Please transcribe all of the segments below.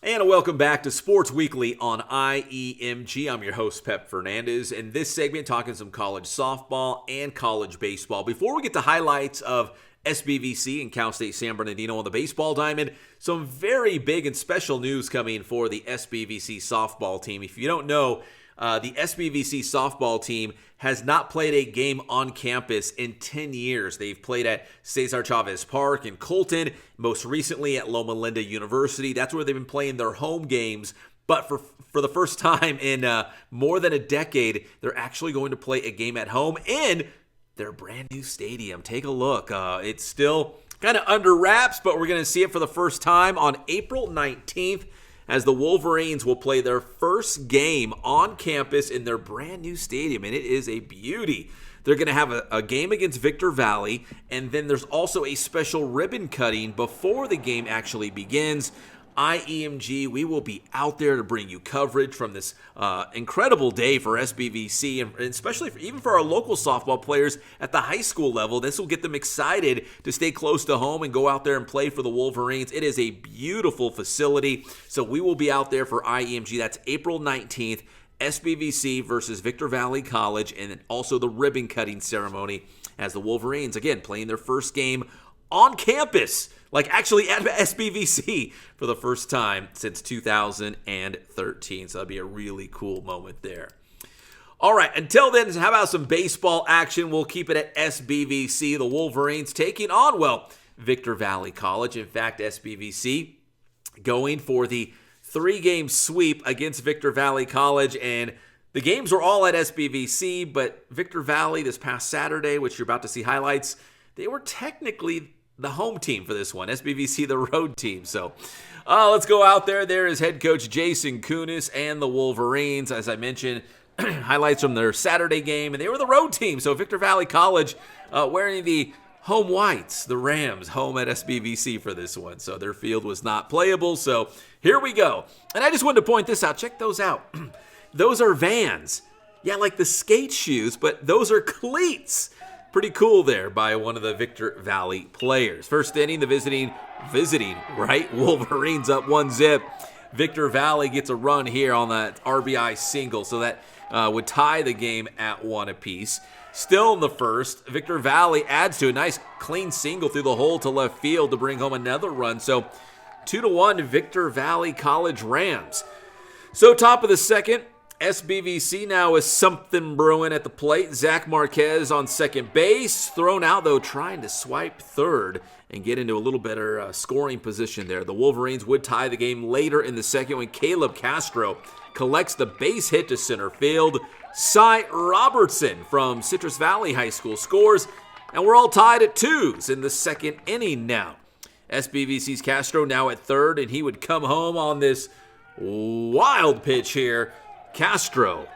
And welcome back to Sports Weekly on IEMG. I'm your host, Pep Fernandez. In this segment, talking some college softball and college baseball. Before we get to highlights of SBVC and Cal State San Bernardino on the baseball diamond, some very big and special news coming for the SBVC softball team. If you don't know, the SBVC softball team has not played a game on campus in 10 years. They've played at Cesar Chavez Park in Colton, most recently at Loma Linda University. That's where they've been playing their home games. But for the first time in more than a decade, they're actually going to play a game at home in their brand new stadium. Take a look. It's still kind of under wraps, but we're going to see it for the first time on April 19th. As the Wolverines will play their first game on campus in their brand new stadium, and it is a beauty. They're going to have a game against Victor Valley, and then there's also a special ribbon cutting before the game actually begins. IEMG, we will be out there to bring you coverage from this incredible day for SBVC, and especially even for our local softball players at the high school level. This will get them excited to stay close to home and go out there and play for the Wolverines. It is a beautiful facility, so we will be out there for IEMG. That's April 19th, SBVC versus Victor Valley College, and then also the ribbon cutting ceremony as the Wolverines, again, playing their first game on campus, like actually at SBVC for the first time since 2013. So that'd be a really cool moment there. All right, until then, how about some baseball action? We'll keep it at SBVC. The Wolverines taking on, Victor Valley College. In fact, SBVC going for the 3-game sweep against Victor Valley College, and the games were all at SBVC, but Victor Valley this past Saturday, which you're about to see highlights, they were technically the home team for this one, SBVC the road team. So let's go out there. There is head coach Jason Kunis and the Wolverines. As I mentioned, highlights from their Saturday game, and they were the road team. So Victor Valley College wearing the home whites, the Rams, home at SBVC for this one. So their field was not playable. So here we go. And I just wanted to point this out. Check those out. Those are Vans. Yeah, like the skate shoes, but those are cleats. Pretty cool there by one of the Victor Valley players. First inning, the visiting, right? Wolverines up 1-0. Victor Valley gets a run here on that RBI single, so that would tie the game at 1 apiece. Still in the first, Victor Valley adds to a nice clean single through the hole to left field to bring home another run. So 2-1 Victor Valley College Rams. So top of the second, SBVC now is something brewing at the plate. Zach Marquez on second base. Thrown out, though, trying to swipe third and get into a little better scoring position there. The Wolverines would tie the game later in the second when Caleb Castro collects the base hit to center field. Cy Robertson from Citrus Valley High School scores, and we're all tied at 2s in the second inning now. SBVC's Castro now at third, and he would come home on this wild pitch here. Castro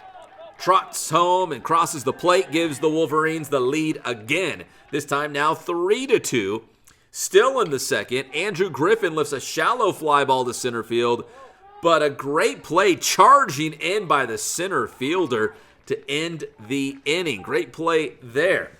trots home and crosses the plate, gives the Wolverines the lead again. This time now 3-2. Still in the second, Andrew Griffin lifts a shallow fly ball to center field, but a great play charging in by the center fielder to end the inning. Great play there.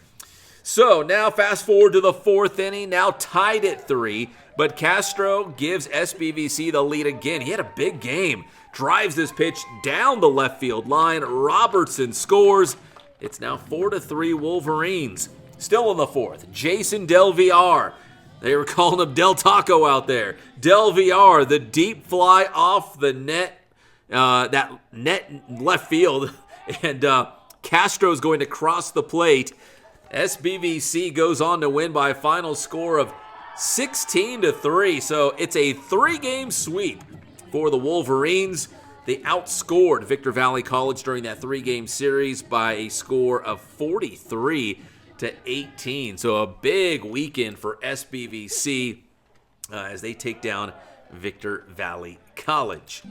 So now fast forward to the fourth inning, now tied at 3, but Castro gives SBVC the lead again. He had a big game. Drives this pitch down the left field line. Robertson scores. It's now 4-3 Wolverines. Still in the fourth, Jason Del VR. They were calling him Del Taco out there. Del VR, the deep fly off the net, that net left field. And Castro's going to cross the plate. SBVC goes on to win by a final score of 16-3. So it's a 3-game sweep for the Wolverines. They outscored Victor Valley College during that 3-game series by a score of 43-18. So a big weekend for SBVC as they take down Victor Valley College.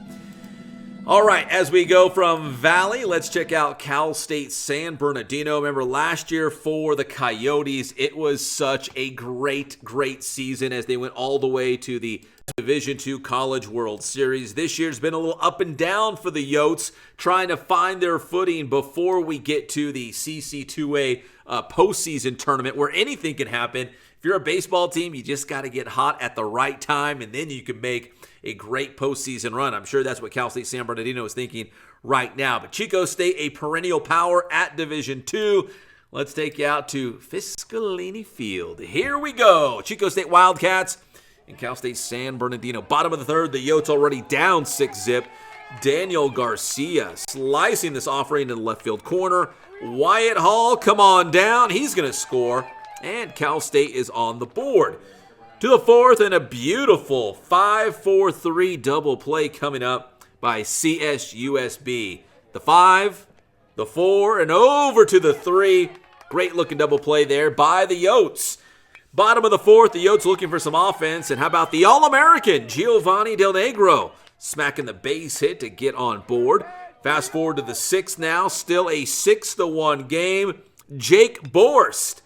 All right, as we go from Valley, let's check out Cal State San Bernardino. Remember last year for the Coyotes, it was such a great season as they went all the way to the Division II College World Series. This year's been a little up and down for the Yotes, trying to find their footing before we get to the CC2A postseason tournament where anything can happen. If you're a baseball team, you just got to get hot at the right time, and then you can make a great postseason run. I'm sure that's what Cal State San Bernardino is thinking right now. But Chico State, a perennial power at Division II. Let's take you out to Fiscalini Field. Here we go. Chico State Wildcats and Cal State San Bernardino. Bottom of the third, the Yotes already down 6-zip. Daniel Garcia slicing this offering into the left field corner. Wyatt Hall, come on down. He's going to score. And Cal State is on the board. To the fourth, and a beautiful 5-4-3 double play coming up by CSUSB. The 5, the 4, and over to the 3. Great looking double play there by the Yotes. Bottom of the fourth, the Yotes looking for some offense. And how about the All-American, Giovanni Del Negro, smacking the base hit to get on board. Fast forward to the 6th now, still a 6-1 game. Jake Borst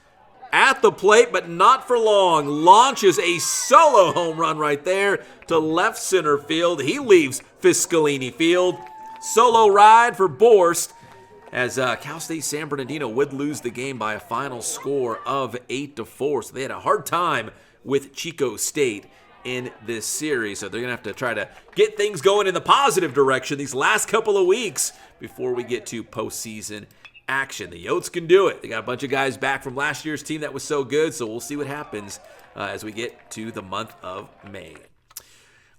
at the plate, but not for long. Launches a solo home run right there to left center field. He leaves Fiscalini Field. Solo ride for Borst as Cal State San Bernardino would lose the game by a final score of 8-4. So they had a hard time with Chico State in this series. So they're going to have to try to get things going in the positive direction these last couple of weeks before we get to postseason action. The Yotes can do it. They got a bunch of guys back from last year's team that was so good, so we'll see what happens as we get to the month of May.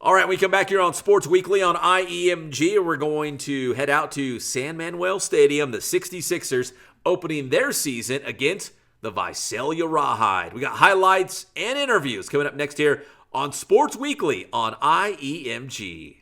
All right, we come back here on Sports Weekly on IEMG. We're going to head out to San Manuel Stadium. The 66ers opening their season against the Visalia Rawhide. We got highlights and interviews coming up next here on Sports Weekly on IEMG.